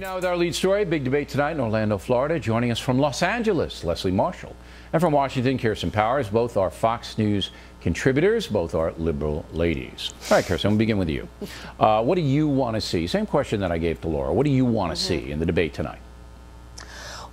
Now with our lead story, big debate tonight in Orlando, Florida. Joining us from Los Angeles, Leslie Marshall. And from Washington, Kirsten Powers. Both are Fox News contributors. Both are liberal ladies. All right, Kirsten, we'll begin with you. What do you want to see? Same question that I gave to Laura. What do you want to see in the debate tonight?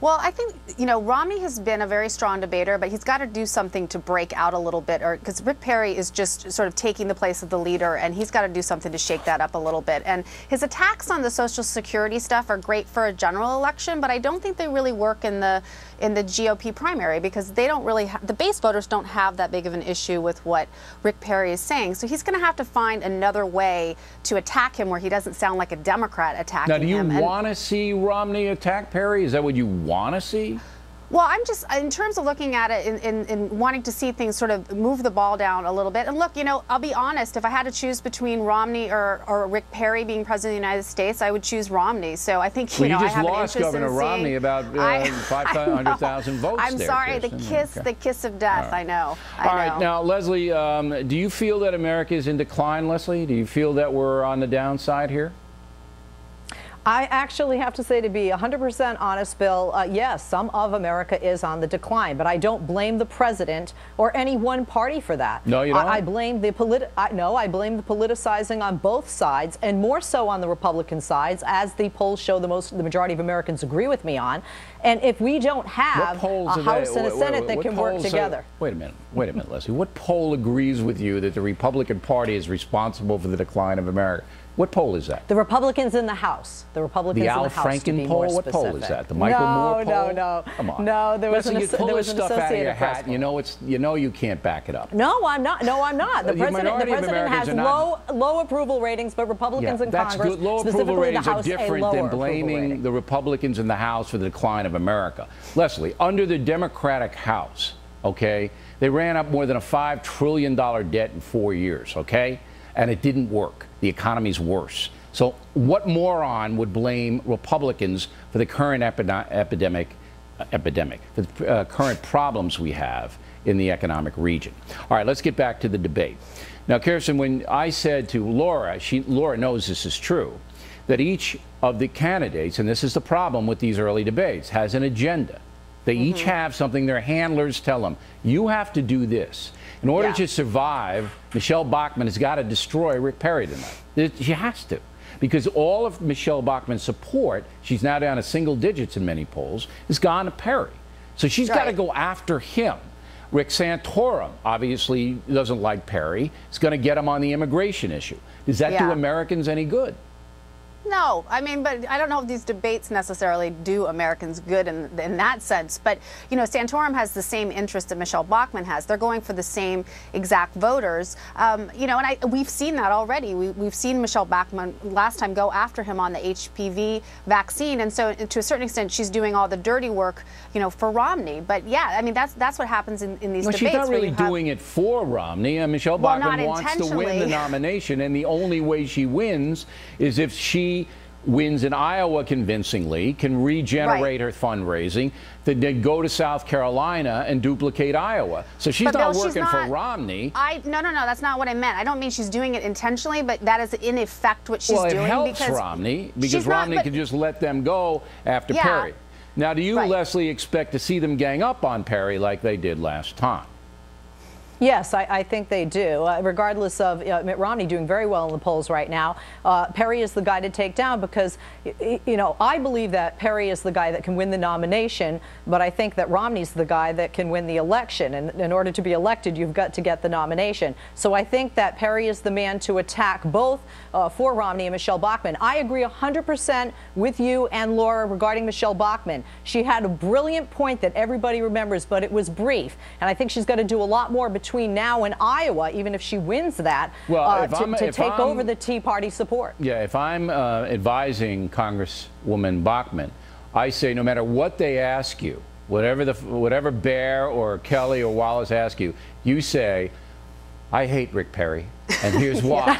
Well, I think, Romney has been a very strong debater, but he's got to do something to break out a little bit, because Rick Perry is just sort of taking the place of the leader, and he's got to do something to shake that up a little bit. And his attacks on the Social Security stuff are great for a general election, but I don't think they really work in the GOP primary, because they don't really the base voters don't have that big of an issue with what Rick Perry is saying. So he's going to have to find another way to attack him where he doesn't sound like a Democrat attacking him. Now, do you want to see Romney attack Perry? Is that what you want to see? Well, I'm just, in terms of looking at it and wanting to see things sort of move the ball down a little bit. And look, I'll be honest, if I had to choose between Romney or Rick Perry being president of the United States, I would choose Romney. So I think, well, I have an interest in Governor Romney about 500,000 votes. I'm there, sorry, Kirsten. the kiss of death, right. I know. All right, now, Leslie, do you feel that America is in decline, Leslie? Do you feel that we're on the downside here? I actually have to say, to be 100% honest, Bill, yes, some of America is on the decline, but I don't blame the president or any one party for that. No, you don't? I blame the politicizing on both sides, and more so on the Republican sides, as the polls show the majority of Americans agree with me on. And if we don't have a House and a Senate that can work together. Wait a minute, Leslie. What poll agrees with you that the Republican Party is responsible for the decline of America? What poll is that? The Republicans in the House. The Republicans in the House. The Al Franken poll? What poll is that? The Michael Moore poll? No. Come on. No, there was Leslie, an Associated Press poll. You know you can't back it up. No, I'm not. No, I'm not. The president has low approval ratings, but Republicans in Congress, good. Low approval ratings are different than blaming the Republicans in the House for the decline of America. Leslie, under the Democratic House, okay, they ran up more than a $5 trillion debt in 4 years, okay? And it didn't work. The economy's worse. So what moron would blame Republicans for the current epidemic, for the current problems we have in the economic region? All right, let's get back to the debate. Now, Kirsten, when I said to Laura, Laura knows this is true, that each of the candidates, and this is the problem with these early debates, has an agenda. They each have something their handlers tell them. You have to do this. In order to survive, Michelle Bachmann has got to destroy Rick Perry tonight. She has to. Because all of Michelle Bachmann's support, she's now down to single digits in many polls, has gone to Perry. So she's got to go after him. Rick Santorum obviously doesn't like Perry. It's going to get him on the immigration issue. Does that do Americans any good? No, I mean, but I don't know if these debates necessarily do Americans good in that sense. But, Santorum has the same interest that Michelle Bachmann has. They're going for the same exact voters. And we've seen that already. We've seen Michelle Bachmann last time go after him on the HPV vaccine. And so to a certain extent, she's doing all the dirty work, for Romney. But yeah, I mean, that's what happens in these debates. She's not really doing it for Romney. Michelle Bachmann wants to win the nomination. And the only way she wins is if she wins in Iowa convincingly, can regenerate her fundraising, then go to South Carolina and duplicate Iowa. So she's not working for Romney. No, that's not what I meant. I don't mean she's doing it intentionally, but that is in effect what she's doing. Well, it helps Romney, because Romney can just let them go after Perry. Now, do you, Leslie, expect to see them gang up on Perry like they did last time? Yes, I think they do. Regardless of Mitt Romney doing very well in the polls right now, Perry is the guy to take down, because, I believe that Perry is the guy that can win the nomination, but I think that Romney's the guy that can win the election. And in order to be elected, you've got to get the nomination. So I think that Perry is the man to attack both for Romney and Michelle Bachmann. I agree 100% with you and Laura regarding Michelle Bachmann. She had a brilliant point that everybody remembers, but it was brief. And I think she's got to do a lot more between now and Iowa, even if she wins that, to take over the Tea Party support. Yeah, if I'm advising Congresswoman Bachmann, I say no matter what they ask you, whatever Bear or Kelly or Wallace ask you, you say, I hate Rick Perry, and here's why.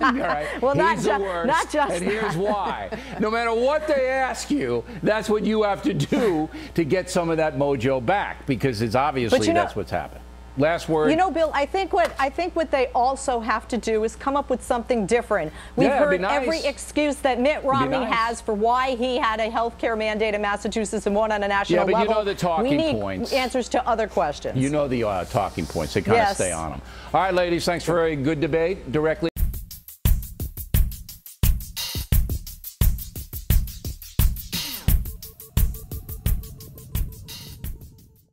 All right? Well, he's the worst, and here's why. No matter what they ask you, that's what you have to do to get some of that mojo back, because it's obviously that's what's happened. Last word. You know, Bill, I think what they also have to do is come up with something different. We've heard every excuse that Mitt Romney has for why he had a health care mandate in Massachusetts and one on a national level. Yeah, but you know the talking We points. need answers to other questions. You know the talking points. They kind of stay on them. All right, ladies, thanks for a good debate. Directly